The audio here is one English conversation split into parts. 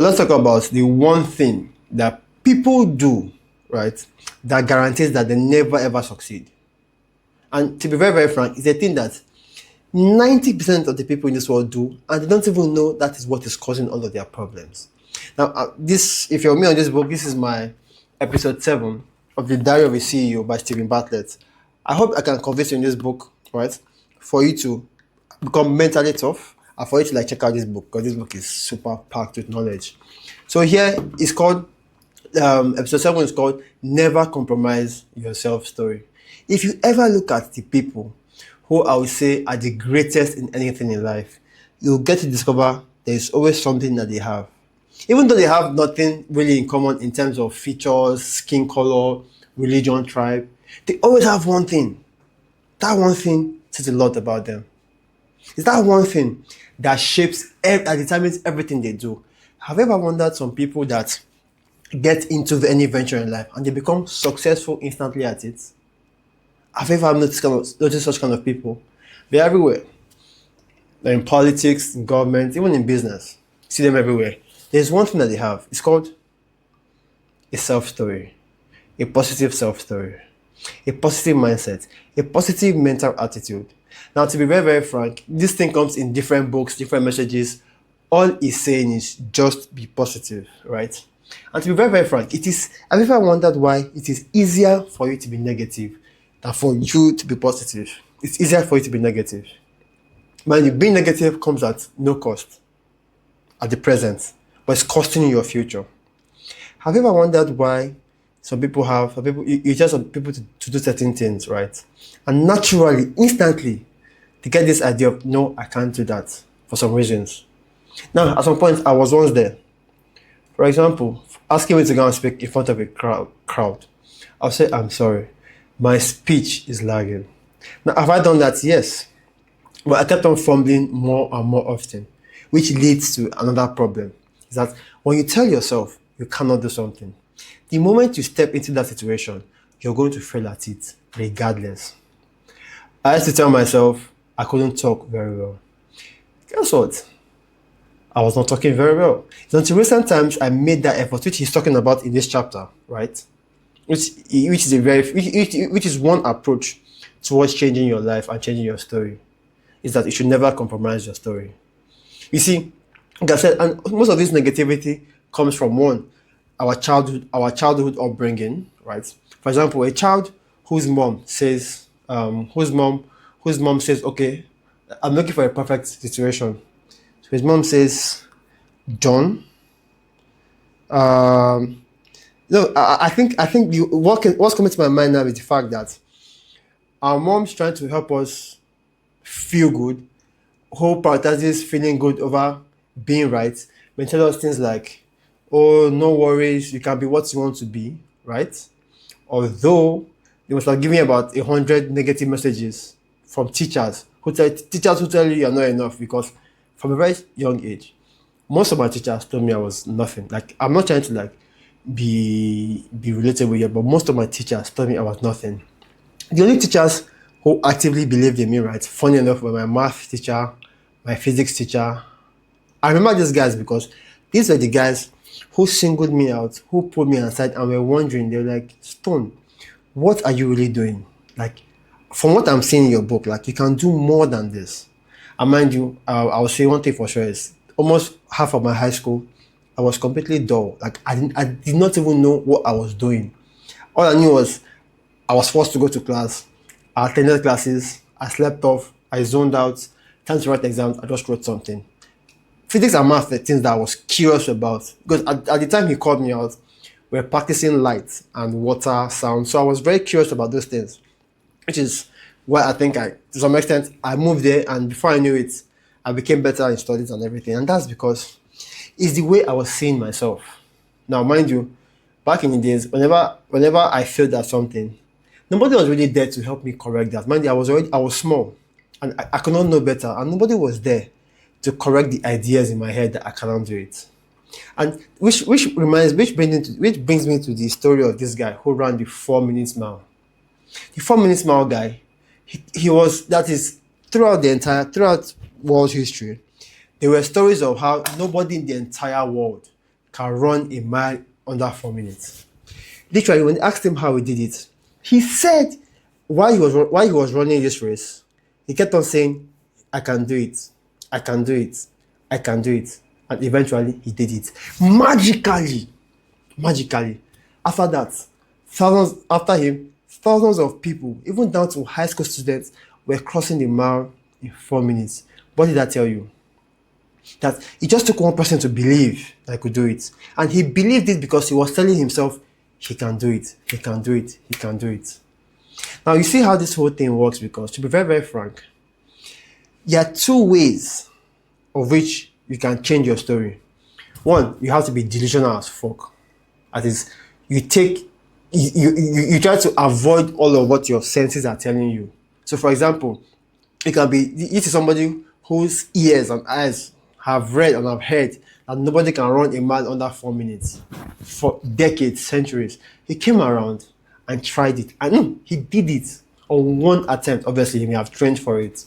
Let's talk about the one thing that people do, right, that guarantees that they never ever succeed. And to be very, very frank, it's a thing that 90% of the people in this world do, and they don't even know that is what is causing all of their problems. Now, this, if you're me on this book, this is my episode 7 of The Diary of a CEO by Stephen Bartlett. I hope I can convince you in this book, right, for you to become mentally tough and for you to like check out this book because this book is super packed with knowledge. So here it's called episode 7 is called Never Compromise Your Self Story. If you ever look at the people who I would say are the greatest in anything in life, you'll get to discover there's always something that they have. Even though they have nothing really in common in terms of features, skin color, religion, tribe, they always have one thing. That one thing says a lot about them. It's that one thing that shapes, that determines everything they do. Have you ever wondered some people that get into any venture in life and they become successful instantly at it? Have you ever noticed such kind of people? They're everywhere. They're in politics, in government, even in business. You see them everywhere. There's one thing that they have. It's called a self-story, a positive self-story, a positive mindset, a positive mental attitude. Now, to be very, very frank, this thing comes in different books, different messages. All it's saying is just be positive, right? And to be very, very frank, have you ever wondered why it is easier for you to be negative than for you to be positive? It's easier for you to be negative. Man, being negative comes at no cost at the present, but it's costing you your future. Have you ever wondered why you tell some people to do certain things, right? And naturally, instantly, they get this idea of, no, I can't do that for some reasons. Now, at some point, I was once there. For example, asking me to go and speak in front of a crowd. I'll say, I'm sorry, my speech is lagging. Now, have I done that? Yes. But I kept on fumbling more and more often, which leads to another problem. Is that when you tell yourself you cannot do something, the moment you step into that situation, you're going to fail at it regardless. I used to tell myself I couldn't talk very well. Guess what? I was not talking very well. It's until recent times I made that effort, which he's talking about in this chapter, right? Which is one approach towards changing your life and changing your story. Is that you should never compromise your story. You see, like I said, and most of this negativity comes from our childhood upbringing, right? For example, a child whose mom says, okay, I'm looking for a perfect situation. So his mom says, John, I think what's coming to my mind now is the fact that our mom's trying to help us feel good, who prioritizes feeling good over being right, when tell us things like, oh, no worries, you can be what you want to be, right? Although they must have given me about 100 negative messages from teachers who tell you you're not enough, because from a very young age, most of my teachers told me I was nothing. Like, I'm not trying to like be relatable here, but most of my teachers told me I was nothing. The only teachers who actively believed in me, right, funny enough, were my math teacher, my physics teacher. I remember these guys because these were the guys who singled me out, who pulled me aside and were wondering, they were like, Stone, what are you really doing? Like, from what I'm seeing in your book, like, you can do more than this. And mind you, I'll say one thing for sure is almost half of my high school, I was completely dull. Like, I did not even know what I was doing. All I knew was I was forced to go to class. I attended classes. I slept off. I zoned out. Time to write exams. I just wrote something. Physics and math, the things that I was curious about. Because at the time he called me out, we were practicing light and water, sound. So I was very curious about those things, which is why I think to some extent, I moved there. And before I knew it, I became better in studies and everything. And that's because it's the way I was seeing myself. Now, mind you, back in the days, whenever I failed at something, nobody was really there to help me correct that. Mind you, I was small and I could not know better, and nobody was there to correct the ideas in my head that I cannot do it. And which brings me to the story of this guy who ran the 4 minutes mile. The 4 minutes mile guy, he was, that is, throughout world history, there were stories of how nobody in the entire world can run a mile under 4 minutes. Literally, when they asked him how he did it, he said while he was running this race, he kept on saying, I can do it, I can do it, I can do it. And eventually he did it. Magically. Magically. After that, thousands of people, even down to high school students, were crossing the mile in 4 minutes. What did that tell you? That it just took one person to believe that he could do it. And he believed it because he was telling himself, he can do it, he can do it, he can do it. Now you see how this whole thing works, because to be very, very frank, there are two ways of which you can change your story. One, you have to be delusional as fuck. That is, you try to avoid all of what your senses are telling you. So for example, it can be, it is somebody whose ears and eyes have read and have heard that nobody can run a mile under 4 minutes for decades, centuries. He came around and tried it. And he did it on one attempt. Obviously, he may have trained for it,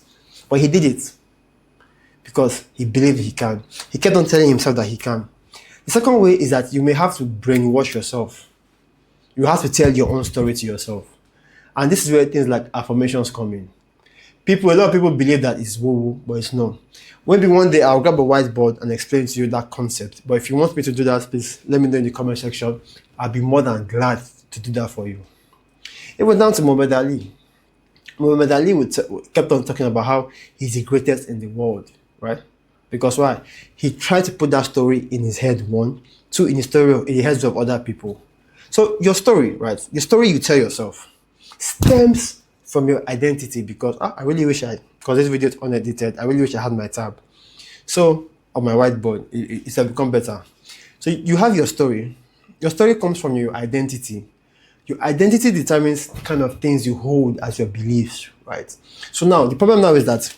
but he did it because he believed he can. He kept on telling himself that he can. The second way is that you may have to brainwash yourself. You have to tell your own story to yourself. And this is where things like affirmations come in. A lot of people believe that it's woo-woo, but it's not. Maybe one day I'll grab a whiteboard and explain to you that concept. But if you want me to do that, please let me know in the comment section. I'll be more than glad to do that for you. It went down to Muhammad Ali. Muhammad Ali kept on talking about how he's the greatest in the world, right? Because why? He tried to put that story in his head, one. Two, in the heads of other people. So your story, right? The story you tell yourself stems from your identity, because I really wish because this video is unedited, I really wish I had my tab. So on my whiteboard, it's become better. So you have your story. Your story comes from your identity. Your identity determines the kind of things you hold as your beliefs, right? So now, the problem now is that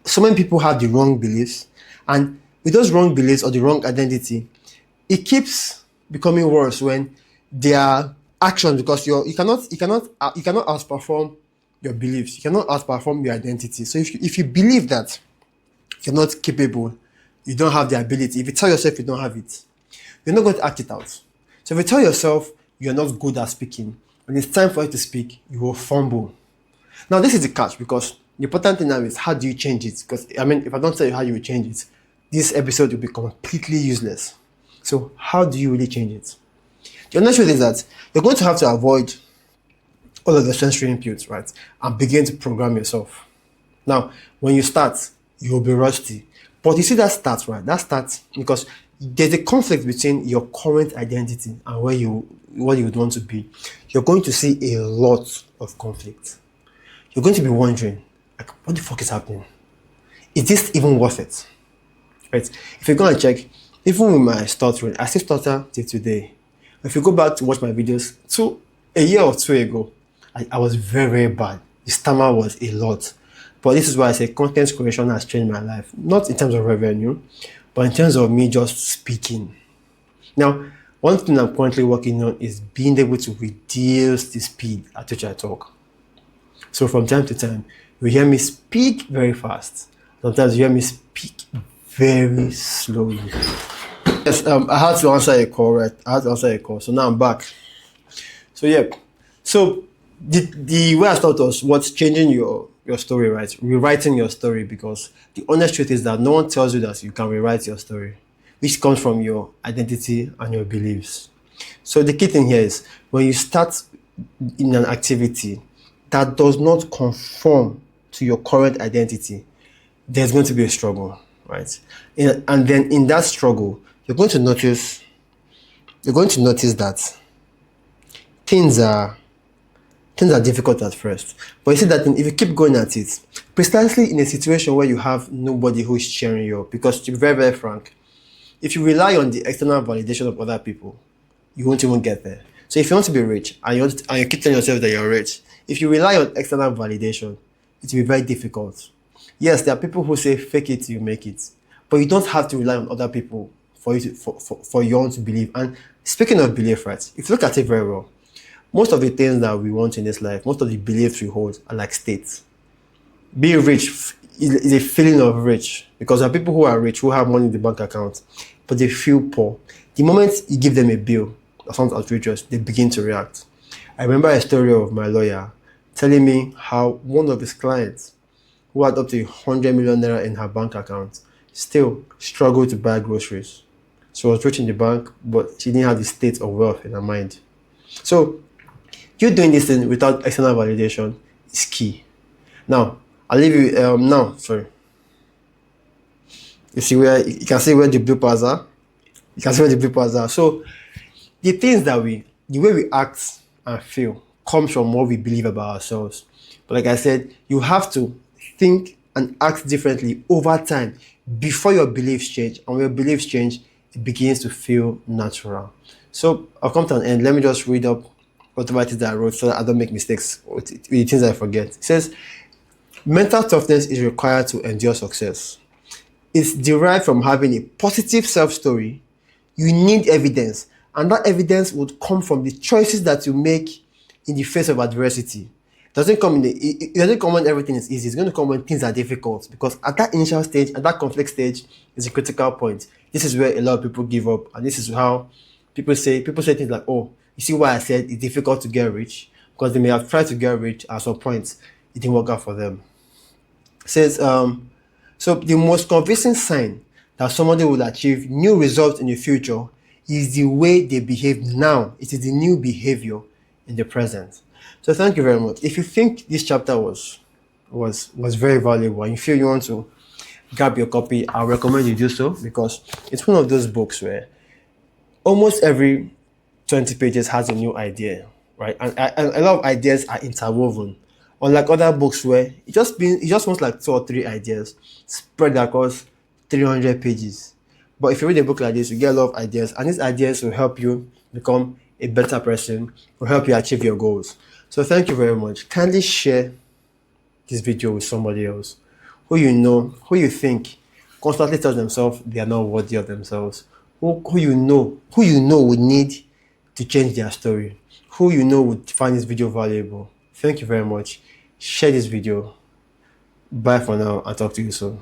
so many people have the wrong beliefs, and with those wrong beliefs or the wrong identity, it keeps becoming worse when their actions, because you cannot outperform your beliefs. You cannot outperform your identity. So if you believe that you're not capable, you don't have the ability, if you tell yourself you don't have it, you're not going to act it out. So if you tell yourself you're not good at speaking, when it's time for you to speak, you will fumble. Now this is the catch, because the important thing now is, how do you change it? Because if I don't tell you how you will change it, this episode will be completely useless. So how do you really change it? The honest truth is that you're going to have to avoid all of the sensory inputs, right? And begin to program yourself. Now, when you start, you'll be rusty. But you see that starts, right? That starts because there's a conflict between your current identity and what you would want to be. You're going to see a lot of conflict. You're going to be wondering, like, what the fuck is happening? Is this even worth it? Right? If you're going to check, even with my stuttering, I still stutter till today. If you go back to watch my videos, a year or two ago, I was very, very bad. The stammer was a lot. But this is why I say content creation has changed my life. Not in terms of revenue, but in terms of me just speaking. Now, one thing I'm currently working on is being able to reduce the speed at which I talk. So from time to time, you hear me speak very fast. Sometimes you hear me speak very slowly. Yes, I had to answer a call, right? So now I'm back. So yeah. So the way I thought was what's changing your story, right? Rewriting your story, because the honest truth is that no one tells you that you can rewrite your story, which comes from your identity and your beliefs. So the key thing here is, when you start in an activity that does not conform to your current identity, there's going to be a struggle, right? And then in that struggle, you're going to notice that things are difficult at first. But you see that if you keep going at it, precisely in a situation where you have nobody who is cheering you up, because to be very, very frank, if you rely on the external validation of other people, you won't even get there. So if you want to be rich and you keep telling yourself that you're rich, if you rely on external validation, it will be very difficult. Yes, there are people who say fake it till you make it, but you don't have to rely on other people for you own to believe. And speaking of belief, right, if you look at it very well, most of the things that we want in this life, most of the beliefs we hold are like states. Being rich is a feeling of rich, because there are people who are rich, who have money in the bank account. but they feel poor. The moment you give them a bill that sounds outrageous, they begin to react. I remember a story of my lawyer telling me how one of his clients, who had up to 100 million naira in her bank account, still struggled to buy groceries. She was rich in the bank, but she didn't have the state of wealth in her mind. So, you doing this thing without external validation is key. Now, I'll leave you now. Sorry. You can see where the blue parts are. You can see where the blue parts are. So, the things the way we act and feel comes from what we believe about ourselves. But like I said, you have to think and act differently over time before your beliefs change. And when your beliefs change, it begins to feel natural. So I've come to an end. Let me just read up whatever it is that I wrote so that I don't make mistakes with the things I forget. It says, mental toughness is required to endure success. It's derived from having a positive self-story. You need evidence, and that evidence would come from the choices that you make in the face of adversity. It doesn't come when everything is easy. It's going to come when things are difficult, because at that initial stage, at that conflict stage, is a critical point. This is where a lot of people give up, and this is how people say things like, "Oh, you see why I said it's difficult to get rich?" Because they may have tried to get rich at some point, it didn't work out for them. It says, so the most convincing sign that somebody will achieve new results in the future is the way they behave now. It is the new behavior in the present. So thank you very much. If you think this chapter was very valuable and you feel you want to grab your copy, I recommend you do so, because it's one of those books where almost every 20 pages has a new idea, right? And a lot of ideas are interwoven. Unlike other books where it just wants like 2 or 3 ideas spread across 300 pages. But if you read a book like this, you get a lot of ideas, and these ideas will help you become a better person, will help you achieve your goals. So thank you very much. Kindly share this video with somebody else who you know, who you think constantly tells themselves they are not worthy of themselves, who you know would need to change their story, who you know would find this video valuable. Thank you very much. Share this video. Bye for now, and talk to you soon.